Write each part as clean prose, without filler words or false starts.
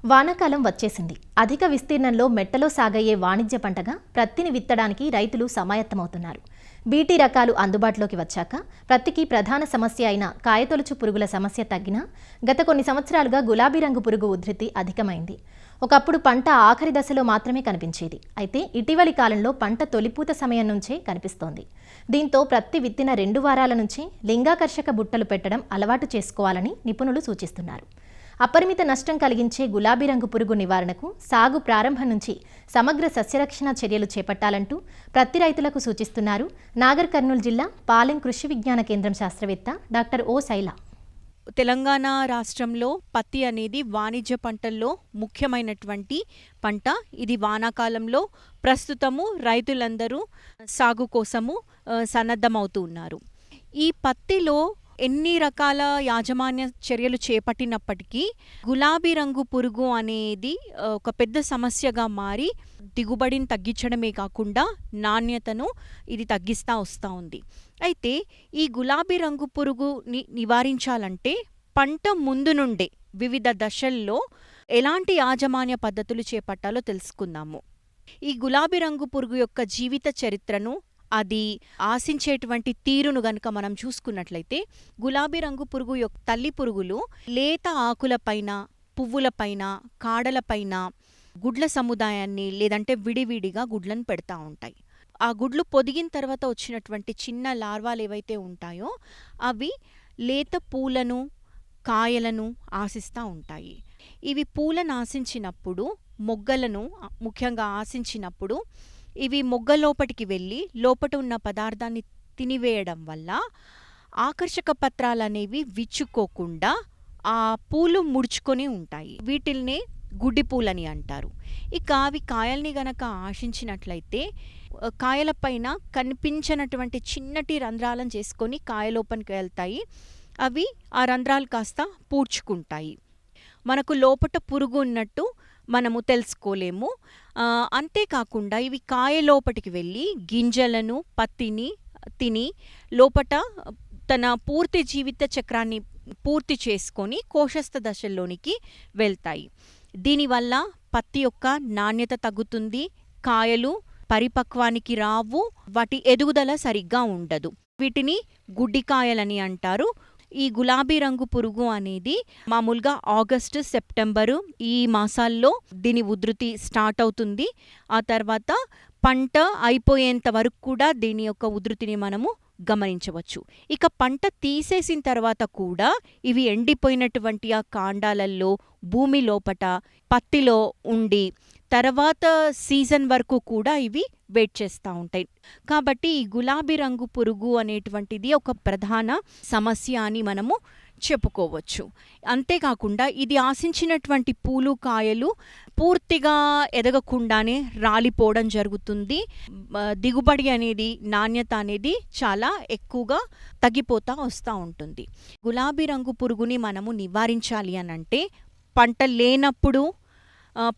వానాకాలం వచ్చేసింది. అధిక విస్తీర్ణంలో మెట్టలో సాగయ్యే వాణిజ్య పంటగా ప్రత్తిని విత్తడానికి రైతులు సమాయత్తమవుతున్నారు. బీటీ రకాలు అందుబాటులోకి వచ్చాక ప్రత్తికి ప్రధాన సమస్య అయిన కాయతొలుచు పురుగుల సమస్య తగ్గినా గత కొన్ని సంవత్సరాలుగా గులాబీ రంగు పురుగు ఉధృతి అధికమైంది. ఒకప్పుడు పంట ఆఖరి దశలో మాత్రమే కనిపించేది. అయితే ఇటీవలి కాలంలో పంట తొలిపూత సమయం నుంచే కనిపిస్తోంది. దీంతో ప్రత్తి విత్తిన 2 వారాల నుంచి లింగాకర్షక బుట్టలు పెట్టడం అలవాటు చేసుకోవాలని నిపుణులు సూచిస్తున్నారు. అపరిమిత నష్టం కలిగించే గులాబీ రంగు పురుగు నివారణకు సాగు ప్రారంభం నుంచి సమగ్ర సస్యరక్షణ చర్యలు చేపట్టాలంటూ ప్రత్తి రైతులకు సూచిస్తున్నారు నాగర్ కర్నూలు జిల్లా పాలెం కృషి విజ్ఞాన కేంద్రం శాస్త్రవేత్త డాక్టర్ ఓ శైల. తెలంగాణ రాష్ట్రంలో పత్తి అనేది వాణిజ్య పంటల్లో ముఖ్యమైనటువంటి పంట. ఇది వానాకాలంలో ప్రస్తుతము రైతులందరూ సాగు కోసము సన్నద్ధమవుతూ ఉన్నారు. ఈ పత్తిలో ఎన్ని రకాల యాజమాన్య చర్యలు చేపట్టినప్పటికీ గులాబీ రంగు పురుగు అనేది ఒక పెద్ద సమస్యగా మారి దిగుబడిని తగ్గించడమే కాకుండా నాణ్యతను ఇది తగ్గిస్తూ వస్తూ ఉంది. అయితే ఈ గులాబీ రంగు పురుగుని నివారించాలంటే పంట ముందు నుండే వివిధ దశల్లో ఎలాంటి యాజమాన్య పద్ధతులు చేపట్టాలో తెలుసుకుందాము. ఈ గులాబీ రంగు పురుగు యొక్క జీవిత చరిత్రను, అది ఆశించేటువంటి తీరును గనుక మనం చూసుకున్నట్లయితే, గులాబీ రంగు పురుగు యొక్క తల్లి పురుగులు లేత ఆకులపైన, పువ్వులపైన, కాడలపైన గుడ్ల సముదాయాన్ని లేదంటే విడివిడిగా గుడ్లను పెడతా ఉంటాయి. ఆ గుడ్లు పొదిగిన తర్వాత వచ్చినటువంటి చిన్న లార్వాలు ఏవైతే ఉంటాయో అవి లేత పూలను, కాయలను ఆశిస్తూ ఉంటాయి. ఇవి పూలను ఆశించినప్పుడు, మొగ్గలను ముఖ్యంగా ఆశించినప్పుడు ఇవి మొగ్గ లోపటికి వెళ్ళి లోపట ఉన్న పదార్థాన్ని తినివేయడం వల్ల ఆకర్షక పత్రాలనేవి విచ్చుకోకుండా ఆ పూలు ముడుచుకొని ఉంటాయి. వీటిల్నే గుడ్డి పూలని అంటారు. ఇక అవి కాయల్ని గనక ఆశించినట్లయితే కాయలపైన కనిపించినటువంటి చిన్నటి రంధ్రాలను చేసుకొని కాయలోపలికి వెళ్తాయి. అవి ఆ రంధ్రాలు కాస్త పూడ్చుకుంటాయి. మనకు లోపట పురుగు ఉన్నట్టు మనము తెలుసుకోలేము. అంతేకాకుండా ఇవి కాయ లోపటికి వెళ్ళి గింజలను, పత్తిని తిని లోపట తన పూర్తి జీవిత చక్రాన్ని పూర్తి చేసుకొని కోశస్థ దశల్లోనికి వెళ్తాయి. దీనివల్ల పత్తి యొక్క నాణ్యత తగ్గుతుంది, కాయలు పరిపక్వానికి రావు, వాటి ఎదుగుదల సరిగ్గా ఉండదు. వీటిని గుడ్డికాయలని అంటారు. ఈ గులాబీ రంగు పురుగు అనేది మామూలుగా ఆగస్టు, సెప్టెంబరు ఈ మాసాల్లో దీని ఉధృతి స్టార్ట్ అవుతుంది. ఆ తర్వాత పంట అయిపోయేంత వరకు కూడా దీని యొక్క ఉధృతిని మనము గమనించవచ్చు. ఇక పంట తీసేసిన తర్వాత కూడా ఇవి ఎండిపోయినటువంటి ఆ కాండాలల్లో, భూమి లోపట, పత్తిలో ఉండి తర్వాత సీజన్ వరకు కూడా ఇవి వెయిట్ చేస్తూ ఉంటాయి. కాబట్టి ఈ గులాబీ రంగు పురుగు అనేటువంటిది ఒక ప్రధాన సమస్య అని మనము చెప్పుకోవచ్చు. అంతేకాకుండా ఇది ఆశించినటువంటి పూలు, కాయలు పూర్తిగా ఎదగకుండానే రాలిపోవడం జరుగుతుంది. దిగుబడి అనేది, నాణ్యత అనేది చాలా ఎక్కువగా తగ్గిపోతూ వస్తూ ఉంటుంది. గులాబీ రంగు పురుగుని మనము నివారించాలి అనంటే పంట లేనప్పుడు,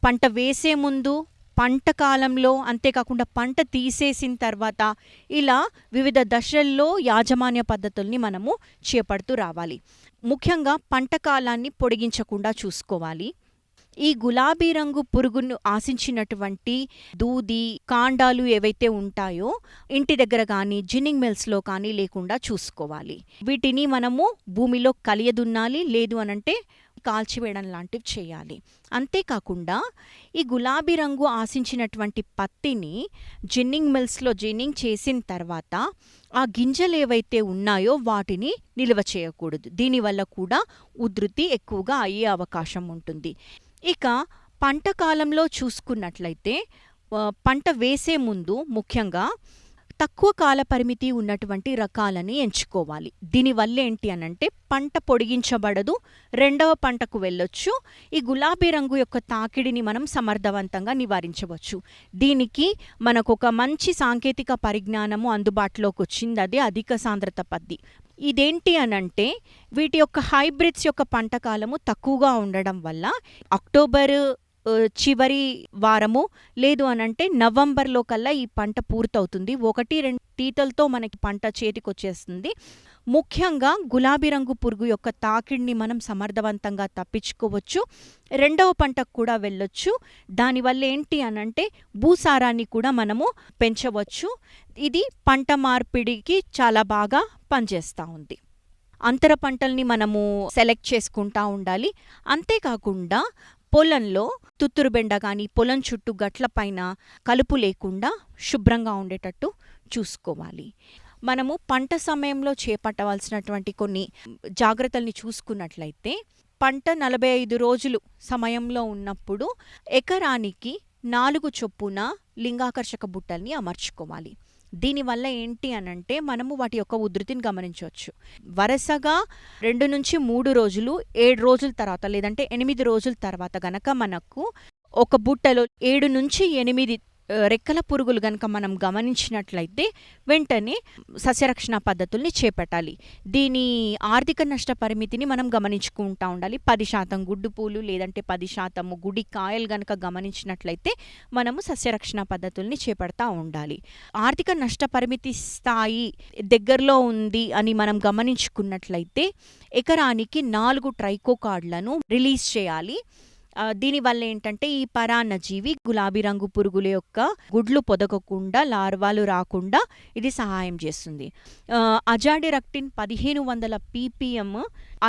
పంట వేసే ముందు, పంట కాలంలో, అంతేకాకుండా పంట తీసేసిన తర్వాత ఇలా వివిధ దశల్లో యాజమాన్య పద్ధతుల్ని మనము చేపడుతూ రావాలి. ముఖ్యంగా పంట కాలాన్ని పొడిగించకుండా చూసుకోవాలి. ఈ గులాబీ రంగు పురుగును ఆశించినటువంటి దూది, కాండాలు ఏవైతే ఉంటాయో ఇంటి దగ్గర కానీ, జిన్నింగ్ మిల్స్లో కానీ లేకుండా చూసుకోవాలి. వీటిని మనము భూమిలో కలియదున్నాలి, లేదు అనంటే కాల్చివేయడం లాంటివి చేయాలి. అంతేకాకుండా ఈ గులాబీ రంగు ఆశించినటువంటి పత్తిని జిన్నింగ్ మిల్స్లో జిన్నింగ్ చేసిన తర్వాత ఆ గింజలు ఏవైతే ఉన్నాయో వాటిని నిల్వ చేయకూడదు. దీనివల్ల కూడా ఉధృతి ఎక్కువగా అయ్యే అవకాశం ఉంటుంది. ఇక పంట కాలంలో చూసుకున్నట్లయితే పంట వేసే ముందు ముఖ్యంగా తక్కువ కాల పరిమితి ఉన్నటువంటి రకాలని ఎంచుకోవాలి. దీనివల్ల ఏంటి అనంటే పంట పొడిగించబడదు, రెండవ పంటకు వెళ్ళొచ్చు. ఈ గులాబీ రంగు యొక్క తాకిడిని మనం సమర్థవంతంగా నివారించవచ్చు. దీనికి మనకు ఒక మంచి సాంకేతిక పరిజ్ఞానము అందుబాటులోకి వచ్చింది. అదే అధిక సాంద్రత పత్తి. ఇదేంటి అనంటే వీటి యొక్క హైబ్రిడ్స్ యొక్క పంట కాలము తక్కువగా ఉండడం వల్ల అక్టోబరు చివరి వారము, లేదు అనంటే నవంబర్లో కల్లా ఈ పంట పూర్తవుతుంది. 1-2 తీతలతో మనకి పంట చేతికొచ్చేస్తుంది. ముఖ్యంగా గులాబీ రంగు పురుగు యొక్క తాకిడిని మనం సమర్థవంతంగా తప్పించుకోవచ్చు. రెండవ పంటకు కూడా వెళ్ళొచ్చు. దానివల్ల ఏంటి అనంటే భూసారాన్ని కూడా మనము పెంచవచ్చు. ఇది పంట మార్పిడికి చాలా బాగా పనిచేస్తూ ఉంది. అంతర పంటల్ని మనము సెలెక్ట్ చేసుకుంటూ ఉండాలి. అంతేకాకుండా పొలంలో తుత్తురుబెండ కానీ పొలం చుట్టూ గట్లపైన కలుపు లేకుండా శుభ్రంగా ఉండేటట్టు చూసుకోవాలి. మనము పంట సమయంలో చేపట్టవలసినటువంటి కొన్ని జాగ్రత్తల్ని చూసుకున్నట్లయితే, పంట 45 రోజులు సమయంలో ఉన్నప్పుడు ఎకరానికి 4 చొప్పున లింగాకర్షక బుట్టల్ని అమర్చుకోవాలి. దీనివల్ల ఏంటి అనంటే మనము వాటి యొక్క ఉధృతిని గమనించవచ్చు. వరుసగా 2 నుంచి 3 రోజులు, 7 రోజుల తర్వాత లేదంటే 8 రోజుల తర్వాత గనక మనకు ఒక బుట్టలో 7 నుంచి 8 రెక్కల పురుగులు గనక మనం గమనించినట్లయితే వెంటనే సస్యరక్షణ పద్ధతుల్ని చేపట్టాలి. దీని ఆర్థిక నష్ట పరిమితిని మనం గమనించుకుంటూ ఉండాలి. 10% గుడ్డు పూలు లేదంటే 10% గుడి కాయలు గనక గమనించినట్లయితే మనము సస్యరక్షణ పద్ధతుల్ని చేపడతా ఉండాలి. ఆర్థిక నష్ట పరిమితి స్థాయి దగ్గరలో ఉంది అని మనం గమనించుకున్నట్లయితే ఎకరానికి 4 ట్రైకోకార్డులను రిలీజ్ చేయాలి. దీనివల్ల ఏంటంటే ఈ పరాన్నజీవి గులాబీ రంగు పురుగుల యొక్క గుడ్లు పొదగకుండా, లార్వాలు రాకుండా ఇది సహాయం చేస్తుంది. అజాడిరక్టిన్ 1500 ppm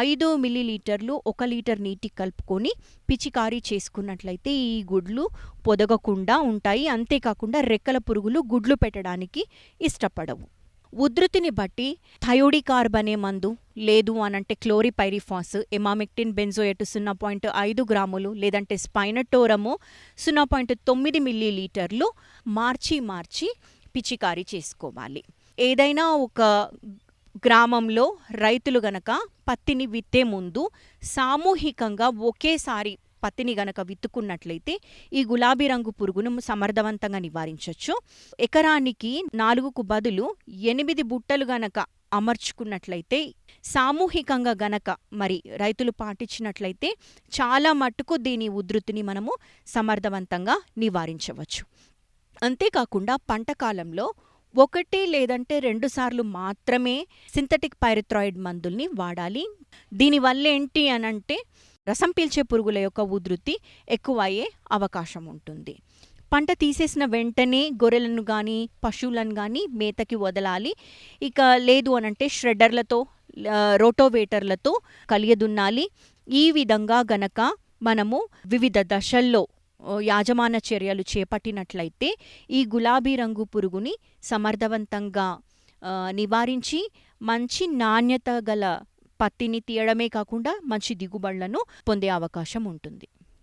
5 మిల్లీలీటర్లు 1 లీటర్ నీటి కలుపుకొని పిచికారీ చేసుకున్నట్లయితే ఈ గుడ్లు పొదగకుండా ఉంటాయి. అంతేకాకుండా రెక్కల పురుగులు గుడ్లు పెట్టడానికి ఇష్టపడవు. ఉధృతిని బట్టి థయోడికార్బ్ అనే మందు, లేదు అనంటే క్లోరిపైరిఫాస్, ఎమామెక్టిన్ బెంజోయేట్ 0.5 గ్రాములు లేదంటే స్పైనటోరము 0.9 మిల్లీలీటర్లు మార్చి పిచికారీ చేసుకోవాలి. ఏదైనా ఒక గ్రామంలో రైతులు గనక పత్తిని విత్తే ముందు సామూహికంగా ఒకేసారి పత్తిని గనక విత్తుకున్నట్లయితే ఈ గులాబీ రంగు పురుగును సమర్థవంతంగా నివారించవచ్చు. ఎకరానికి 4కు బదులు 8 బుట్టలు గనక అమర్చుకున్నట్లయితే, సామూహికంగా గనక మరి రైతులు పాటించినట్లయితే చాలా మట్టుకు దీని ఉధృతిని మనము సమర్థవంతంగా నివారించవచ్చు. అంతేకాకుండా పంట కాలంలో 1 లేదంటే 2 సార్లు మాత్రమే సింథటిక్ పైరిథ్రాయిడ్ మందుల్ని వాడాలి. దీనివల్ల ఏంటి అనంటే రసం పీల్చే పురుగుల యొక్క ఉధృతి ఎక్కువయ్యే అవకాశం ఉంటుంది. పంట తీసేసిన వెంటనే గొర్రెలను కానీ పశువులను కానీ మేతకి వదలాలి. ఇక లేదు అనంటే ష్రెడ్డర్లతో, రోటోవేటర్లతో కలియదున్నాలి. ఈ విధంగా గనక మనము వివిధ దశల్లో యాజమాన చర్యలు చేపట్టినట్లయితే ఈ గులాబీ రంగు పురుగుని సమర్థవంతంగా నివారించి మంచి నాణ్యత గల పత్తిని తీయడమే కాకుండా మంచి దిగుబడులను పొందే అవకాశం ఉంటుంది.